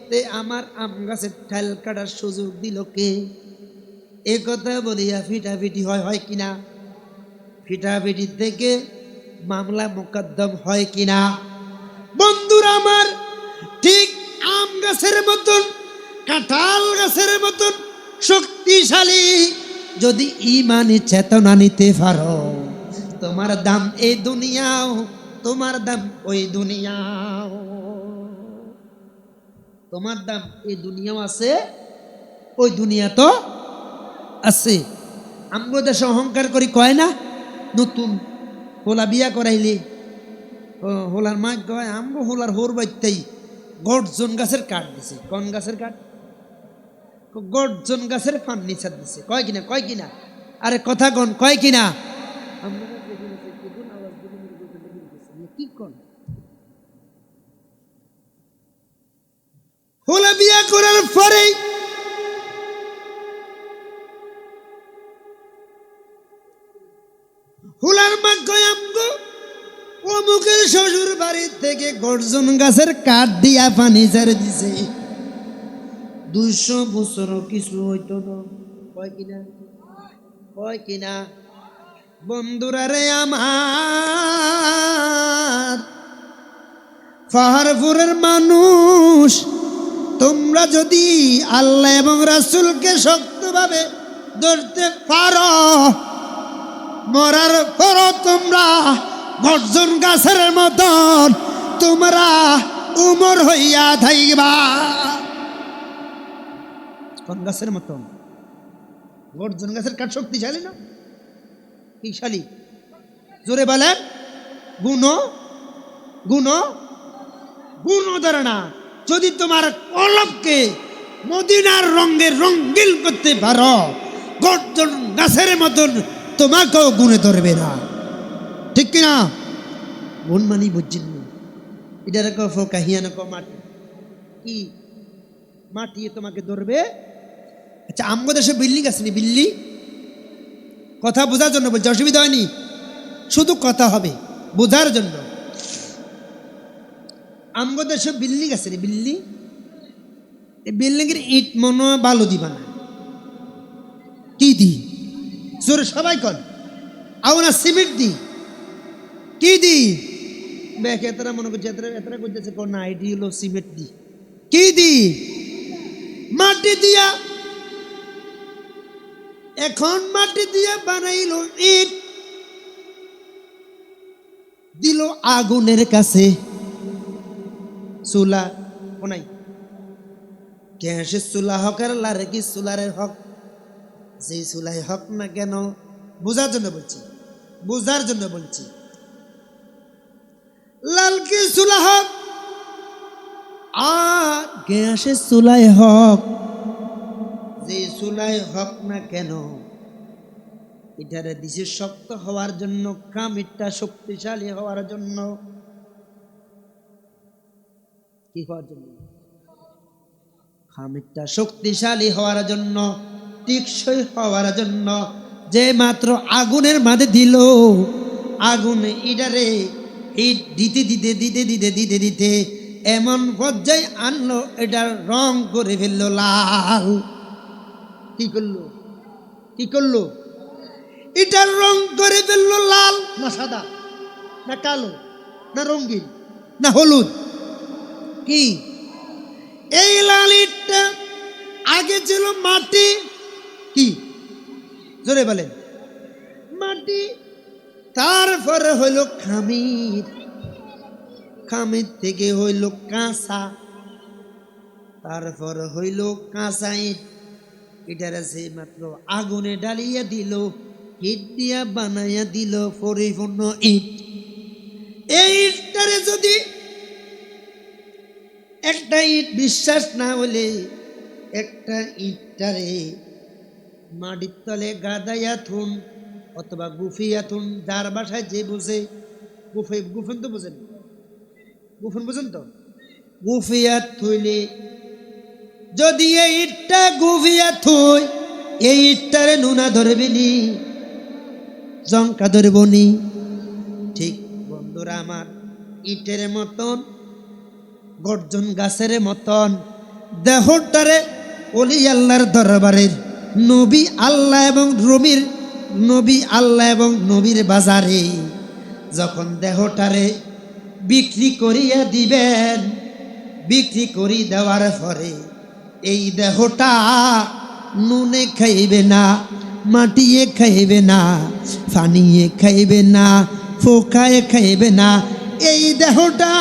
তে আমার আম গাছের ঠাইল কাটার সুযোগ দিল কে? এ কথা বলিয়া ফিটাফিটি হয় কিনা? ফিটাফিটি থেকে মামলা মোকদ্দম হয় কিনা? বন্ধুরা আমার, ঠিক আম গাছের মতন, কাঁঠাল গাছের মতন শক্তিশালী যদি ইমানি চেতনা নিতে পারো, তোমার দাম এই দুনিয়াও, তোমার দাম ওই দুনিয়াও। তোমার দাম এই দুনিয়াও আছে, ওই দুনিয়া তো আছে। আমগো দেশে অহংকার করি কয় না, নতুন পোলা বিয়া করাইলে হোলার মা কয় আমগো হোলার হোর বাইতেই গর্জন গাছের কাঠ দিছে। কোন গাছের কাঠ? গর্জন গাছের ফার্নিচার দিছে। কয় কিনা আরে কথা কোন কয় কিনা কি কোন হোলা বিয়া করার পরে হোলার মা কয় আমগো অমুকের শ্বশুর বাড়ি থেকে গর্জন গাছের কাঠ দিয়া ফার্নিচার দিছে। 200 বছরও কিছু হইতো না। কয় কিনা বন্ধুরা রে আমার পাহাড়পুরের মানুষ, তোমরা যদি আল্লাহ এবং রাসূলকে শক্তভাবে ধরতে পারো, মরার পরও তোমরা গর্জন গাছের মতন তোমরা উমর হইয়া থাকবা। কোন গাছের মতন? গর্জন গাছের কাঠ শক্তিশালী না? কিশালী? জোরে বলেন। গুণ ধরে না। যদি তোমার কলবকে মদিনার রঙে রঙিন করতে পারো, গর্জন গাছের মতন তোমাকেও গুণে ধরবে না। ঠিক কিনা? গুণ মানি বুঝছেন না? এটার কাহিয়া না মাটি কি মাটি তোমাকে ধরবে। আচ্ছা, আমগো দেশে বিল্ডিং আসেনি? বিল্লি কথা বোঝার জন্য বলছে, অসুবিধা হয়নি, শুধু কথা হবে বোঝার জন্য। আমগো দেশে বিল্ডিং আসেনি? বিল্লি এই বিল্ডিং এর ইট মনো বালু দিবা না, কি দি? জোরে সবাই কন। আউনা সিমেন্ট দি? কি দি? ব্যাক এতরা মনে করছে, এতরা করতেছে কোন না, এটি হলো সিমেন্ট দি। কি দি? মাটি দিয়া। এখন মাটি দিয়ে বানাইল ইট, দিল আগুনের কাছে। চুলা কোনাই গ্যাসের চুলা হক আর লারে কি চুলারের হক? যে চুলাই হক না কেন, বোঝার জন্য বলছি। লাল কি চুলা হক আর গ্যাসের চুলাই হক। যে চুলাই হক না কেন, এটারে দিছে শক্ত হওয়ার জন্য, কামিটটা শক্তিশালী হওয়ার জন্য। কি হওয়ার জন্য? কামিটটা শক্তিশালী হওয়ার জন্য, টিকসই হওয়ার জন্য। যে মাত্র আগুনের মাঝে দিল, আগুন এটারে হিট দিতে এমন পর্যায়ে আনলো, এটার রং করে ফেললো লাল। কি করলো? এটার রং করে ফেললো লাল। না সাদা, না কালো, না রঙিন, না হলুদ, কি? এই লাল ইটটা আগে ছিল মাটি। কি? জোরে বলেন। মাটি। তারপরে হইল খামির থেকে হইল কাঁচা, তারপর হইল কাঁচা ইট। এটার আছে মাত্র আগুনে ডালিয়া দিল, ইট দিয়া বানাইয়া দিল পরিপূর্ণ ইট। এই ইটটারে যদি একটা ইট বিশ্বাস না হলে, একটা ইটটারে মাটির তলে গাদাইয়া থুন অথবা গুফিয়া থুন, যার বাসায় যে বুঝে। গুফন তো বুঝেন? গুফন বুঝেন তো? গুফিয়া থইলে যদি এই ইটটা গুফিয়া থই, এই ইটটারে নুনা ধরবে নি, জঙ্কা ধরব নি। ঠিক বন্ধুরা আমার, ইটের মতন গর্জন গাছের মতন দেহটারে ওলি আল্লাহর দরবারের নবী আল্লাহ এবং নবীর বাজারে যখন দেহটারে বিক্রি করিয়া দিবেন, বিক্রি করি দেওয়ার পরে এই দেহটা নুনে খাইবে না, মাটিয়ে খাইবে না, ফানিয়ে খাইবে না, ফোকায় খাইবে না। এই দেহটা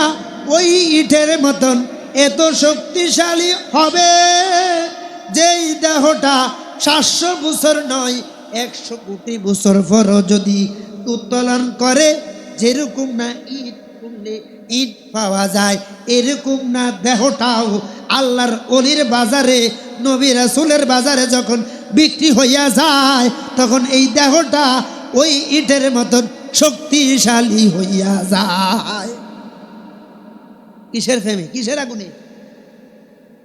ওই ইটের মতন এত শক্তিশালী হবে, যেই দেহটা 700 বছর নয় 100 কোটি বছর পরও যদি উত্তোলন করে, যেরকম না ইট কোন করলে ইট পাওয়া যায়, এরকম না দেহটাও আল্লাহর অলির বাজারে, নবী রাসূলের বাজারে যখন বিক্রি হইয়া যায়, তখন এই দেহটা ওই ইটের মতন শক্তিশালী হইয়া যায়। কিসের ফেমে, কিসের আগুনে?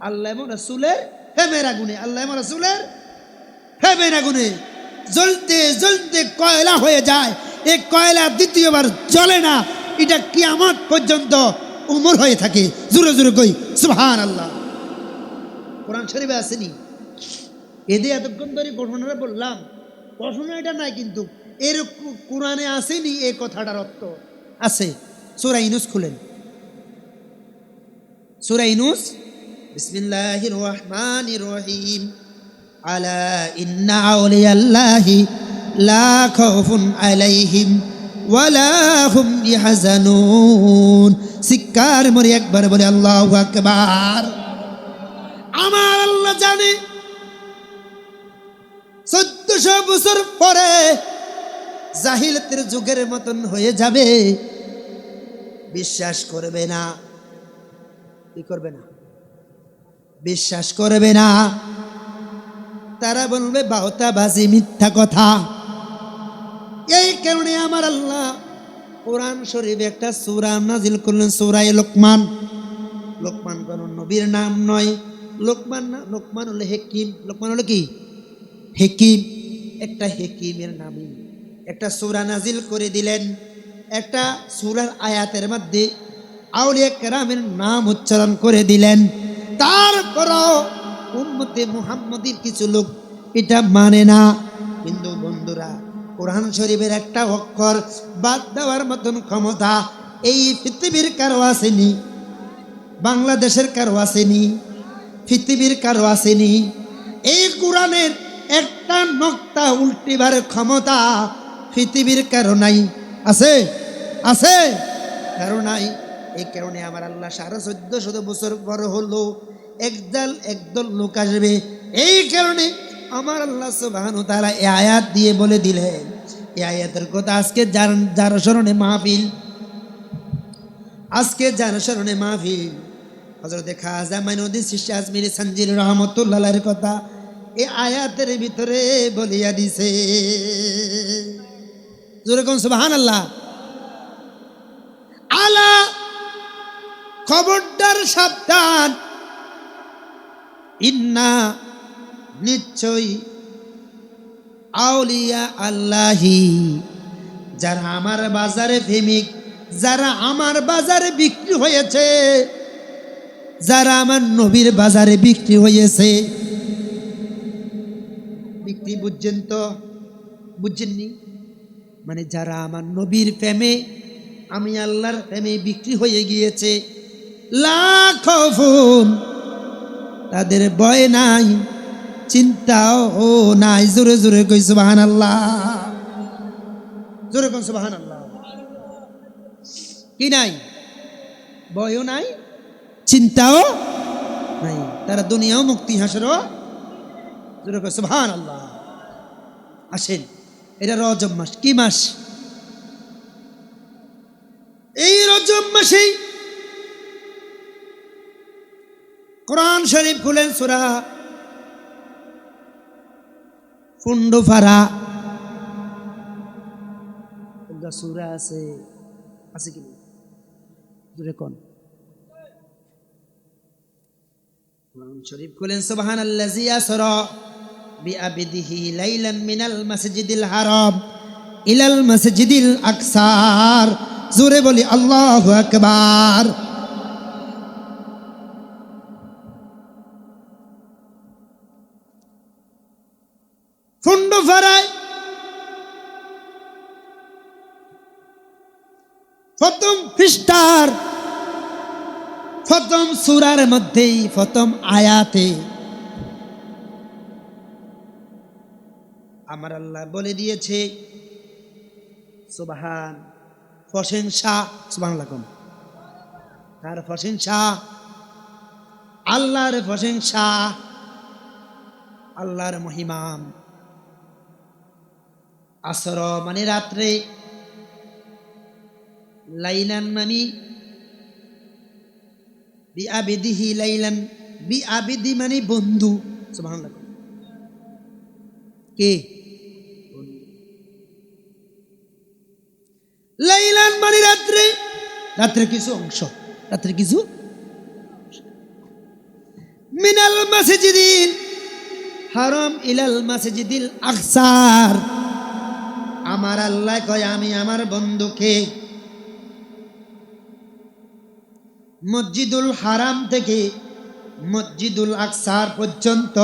আল্লাহ এবং রাসূলের ফেমের আগুনে। আল্লাহ এবং রাসূলের ফেমের আগুনে জ্বলতে জ্বলতে কয়লা হয়ে যায়। এই কয়লা দ্বিতীয়বার জ্বলে না, এটা কিয়ামত পর্যন্ত উমর হয়ে থাকে। জোরে জোরে কই সুবহানাল্লাহ। কোরআন শরীফে আসেনি? এদের এতক্ষণ ধরে ঘটনাটা বললাম, ঘটনা এটা নাই, কিন্তু এর কোরআনে আসেনি এই কথাটার অর্থ আছে। সূরা ইউনূস খুলেন, সূরা ইউনূস, বিসমিল্লাহির রহমানির রহিম। আলা ইন্না আউলিয়াল্লাহি লা খাউফুন আলাইহিম ওয়ালা হুম ইয়াহজানুন। সিক্কার মরি একবার বলে আল্লাহু আকবার। আমার আল্লাহ জানে 1400 বছর পরে জাহিলাতের যুগের মতন হয়ে যাবে, বিশ্বাস করবে না। কি করবে না? বিশ্বাস করবে না। তারা বলবে বাউতাবাজি, মিথ্যা কথা। এই কারণে আমার আল্লাহ কোরআন শরীফে একটা সূরা নাজিল করলেন, সূরা লোকমান। লোকমান কোন নবীর নাম নয়, লোকমান না, লোকমান হলো হেকিম। লোকমান হলো কি? হেকিম। একটা হেকিমের নামে একটা সূরা নাজিল করে দিলেন। একটা সূরার আয়াতের মধ্যে আউলিয়া কেরামের নাম উচ্চারণ করে দিলেন। তারপরও উম্মতে মুহাম্মদীর কিছু লোক এটা মানে না। কিন্তু বন্ধুরা, কোরআন শরীফের একটা অক্ষর বাদ দেওয়ার মতন ক্ষমতা এই পৃথিবীর কারো আসেনি, বাংলাদেশের কারো আসেনি, পৃথিবীর কারো আসেনি। এই কোরআনের একটা নক্তা উল্টিবার ক্ষমতা পৃথিবীর কারো নাই। আছে? আছে? কারো নাই। এই কারণে আমার আল্লাহ 1450 বছর পর হলো একদল লোক আসবে। এই কারণে আমার আল্লাহ সুবহানাহু ওয়া তাআলা এই আয়াত দিয়ে বলে দিলেন। এই আয়াতের কথা আজকে যার স্মরণে মাহফিল, আজকে যার স্মরণে মাহফিল, হযরত খাজা মাইনুদ্দিন চিশতি আজমিরি সানজির রহমাতুল্লাহ আলাইহির কথা এই আয়াতের ভিতরে বলিয়া দিছে। জোরে কোন সুবহানাল্লাহ। আলা, খবরদার, সাবধান। ইন্না, নিশ্চয়ই, আউলিয়া আল্লাহি, যারা আমার বাজারে প্রেমিক, যারা আমার বাজারে বিক্রি হয়েছে, যারা আমার নবীর বাজারে বিক্রি হয়েছে। বিক্রি বুঝছেন তো? বুঝছেননি? মানে যারা আমার নবীর প্রেমে, আমি আল্লাহর প্রেমে বিক্রি হয়ে গিয়েছে, লা খাউফুন, তাদের ভয় নাই, চিন্তাও নাই। জোরে জোরে কই সুবহানাল্লাহ। জোরে কোন সুবহানাল্লাহ। কি নাই? ভয়ও নাই, চিন্তাও নাই। তারা দুনিয়াও মুক্তি, হাসরও। জোরে কই সুবহানাল্লাহ। আসেন, এটা রজব মাস। কি মাস? এই রজব মাসেই কোরআন শরীফ খুলেন, সূরা ফুন্ডুফারা। সূরা আছে, আছে কি? জোরে কোন। কোরআন শরীফ খুলেন, সুবহানাল্লাযী আসরা বিআবদিহি লাইলান মিনাল মাসজিদিল হারাম ইলাল মাসজিদিল আকসার। জোরে বলি আল্লাহু আকবার। ফুন্ডুফারায় প্রথম পৃষ্ঠার প্রথম সূরার মধ্যেই প্রথম আয়াতে আমার আল্লাহ বলে দিয়েছে, সুবহান, প্রশংসা। সুবহানাল্লাহ। কার প্রশংসা? আল্লাহর প্রশংসা, আল্লাহর মহিমা। আসর মানে রাত্রে, লাইলান মানে বিআবিদিহি লাইলান, বিআবিদি মানে বন্ধু। সুবহানাল্লাহ। কে? লাইলান মানে রাত্রে, রাত্রের কিছু অংশ, রাত্রের কিছু। মিনাল মসজিদিল হারাম ইলাল মসজিদিল আকসার, আমার আল্লাহ কয় আমি আমার বন্ধুকে মসজিদুল হারাম থেকে মসজিদুল আকসার পর্যন্ত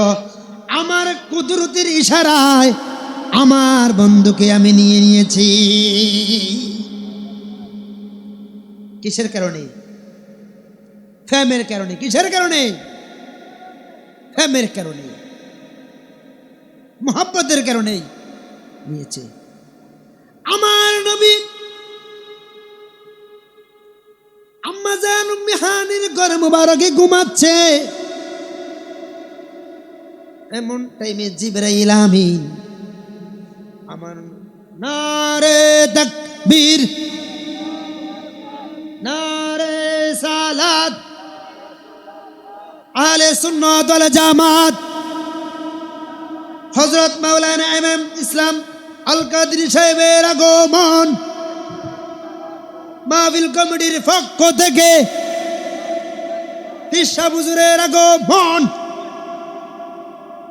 আমার কুদরতের ইশারায় আমার বন্ধুকে আমি নিয়ে নিয়েছি। কিসের কারণে? ফেমের কারণে। কিসের কারণে? ফেমের কারণে, মোহাব্বতের কারণে নিয়েছে। আমার নবী আম্মা জান উম্মে হানির ঘর মুবারকে ঘুমাচ্ছে, এমন টাইমে জিবরাইল আমিন আমার নারে তাকবীর, নারে সালাত, আহলে সুন্নাত ওয়াল জামাত, হযরত মাওলানা ইমাম ইসলাম আল কাদরি সাহেবের আগমন, মাহফিল কমিটির পক্ষ থেকে হিসাব হুজুরের আগমন,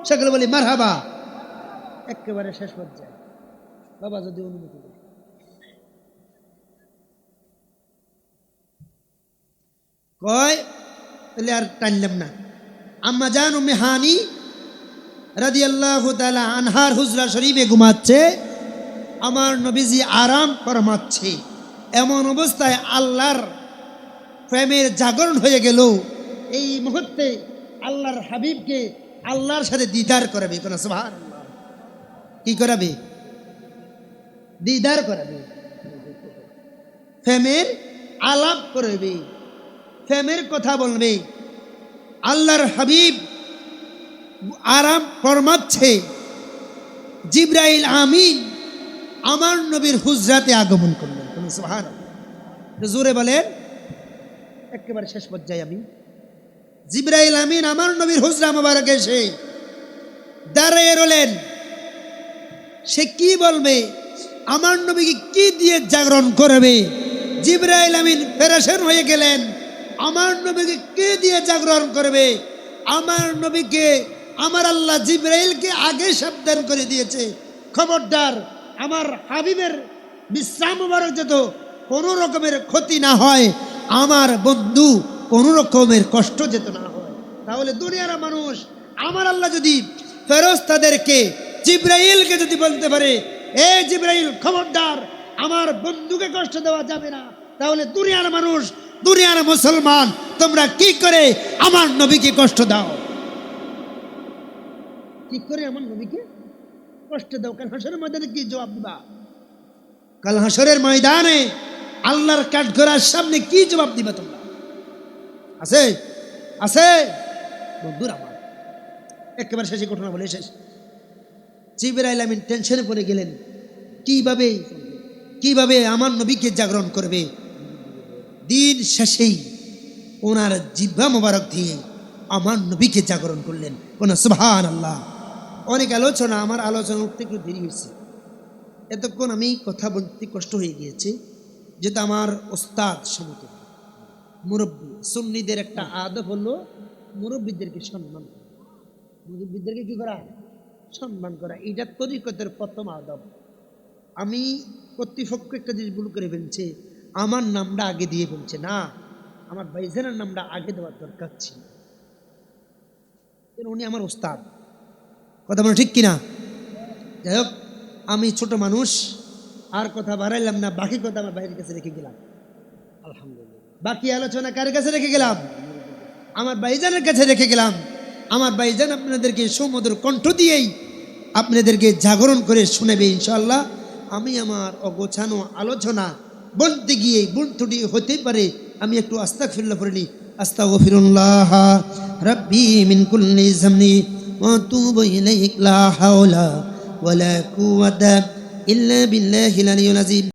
সকলে বলি মারহাবা। একেবারে শেষ পর্যায়ে বাবা যদি অনুমতি দেয়, কয় তাহলে আর টানলাম না। আম্মা জান উম্মে হানি রাদিয়াল্লাহু তাআলা আনহার হুজরা শরীফে ঘুমাচ্ছে, আমার নবীজি আরাম ফরমাচ্ছে। এমন অবস্থায় আল্লাহর প্রেমের জাগরণ হয়ে গেল। এই মুহূর্তে আল্লাহর হাবিবকে আল্লাহর সাথে দিদার করাবে। কোন সুবহানাল্লাহ। কি করাবে? দিদার করাবে, প্রেমের আলাপ করবে, প্রেমের কথা বলবে। আল্লাহর হাবিব আরাম ফরমাচ্ছে, জিবরাইল আমিন আমার নবীর হুজরাতে আগমন করলেন। সুবহানাল্লাহ। জোরে বলেন। একেবারে শেষ পর্যায়ে আমি, জিবরাইল আমিন আমার নবীর হুজরা মুবারকে এসে দাঁড়িয়ে রলেন। সে কি বলবে? আমার নবীকে কি দিয়ে জাগরণ করবে? জিবরাইল আমিন পেরেশান হয়ে গেলেন। আমার নবীকে কে দিয়ে জাগরণ করবে? আমার নবীকে আমার আল্লাহ জিবরাইলকে আগে সাবধান করে দিয়েছে, খবরদার আমার হাবিবের বিশ্রাম মুবারক যত কোনো রকমের ক্ষতি না হয়, আমার বন্ধু কোনো রকমের কষ্ট যেত না হয়। তাহলে দুনিয়ার মানুষ আমার আল্লাহ যদি ফেরেশতাদেরকে জিবরাইলকে যদি বলতে পারে, এ জিবরাইল খবরদার আমার বন্ধুকে কষ্ট দেওয়া যাবে না, তাহলে দুনিয়ার মানুষ, দুনিয়ার মুসলমান তোমরা কি করে আমার নবীকে কষ্ট দাও? কি করে আমার নবীকে কষ্ট দাও? কাল হাসরের ময়দানে কি জবাব দিবা? কাল হাসরের ময়দানে আল্লাহর কাঠগড়ার সামনে কি জবাব দিবা তোমরা? আছে? আছে? বন্ধুরা আমার, একেবারে শেষে ঘটনা বলে শেষ। জিবরাইল আমিন টেনশনে পড়ে গেলেন, কিভাবে আমার নবীকে জাগরণ করবে। দিন শেষেই ওনার জিহ্বা মোবারক দিয়ে আমার নবীকে জাগরণ করলেন। কোন সুবহানাল্লাহ। অনেক আলোচনা, আমার আলোচনা উঠতে একটু দেরি হয়েছে, এতক্ষণ আমি কথা বলতে কষ্ট হয়ে গিয়েছে, যেটা আমার ওস্তাদ সমতুল্য মুরব্বী। সুন্নিদের একটা আদব হলো মুরব্বীদেরকে সম্মান করা। মুরব্বীদেরকে কি করা? সম্মান করা। এটা তরিকতের প্রথম আদব। আমি কর্তৃপক্ষ একটা জিনিস ভুল করে ফেলছে, আমার নামটা আগে দিয়ে ফেলছে। না, আমার ভাইজানের নামটা আগে দেওয়ার দরকার ছিল, উনি আমার ওস্তাদ। কথা বলো ঠিক কিনা? যাই হোক, আমি ছোট মানুষ, আর কথা বাড়াইলাম না। বাকি কথা আমার ভাইয়ের কাছে রেখে গেলাম। আলহামদুলিল্লাহ। বাকি আলোচনা কার কাছে রেখে গেলাম? আমার ভাইজানের কাছে রেখে গেলাম। আমার ভাইজান আপনাদেরকে সুমধুর কণ্ঠ দিয়েই আপনাদেরকে জাগরণ করে শোনাবে ইনশাআল্লাহ। আমি আমার অগোছানো আলোচনা বলতে গিয়ে ভুল ত্রুটি হতে পারে, আমি একটু আস্তাগফিরুল্লাহ পড়ে নিই। আস্তাগফিরুল্লাহ রাব্বি মিন কুল্লি যামবি ওয়া আতুবু ইলাইহি লা হাওলা ওয়া লা কুওয়াতা ইল্লা বিল্লাহিল আলিয়্যিল আযীম।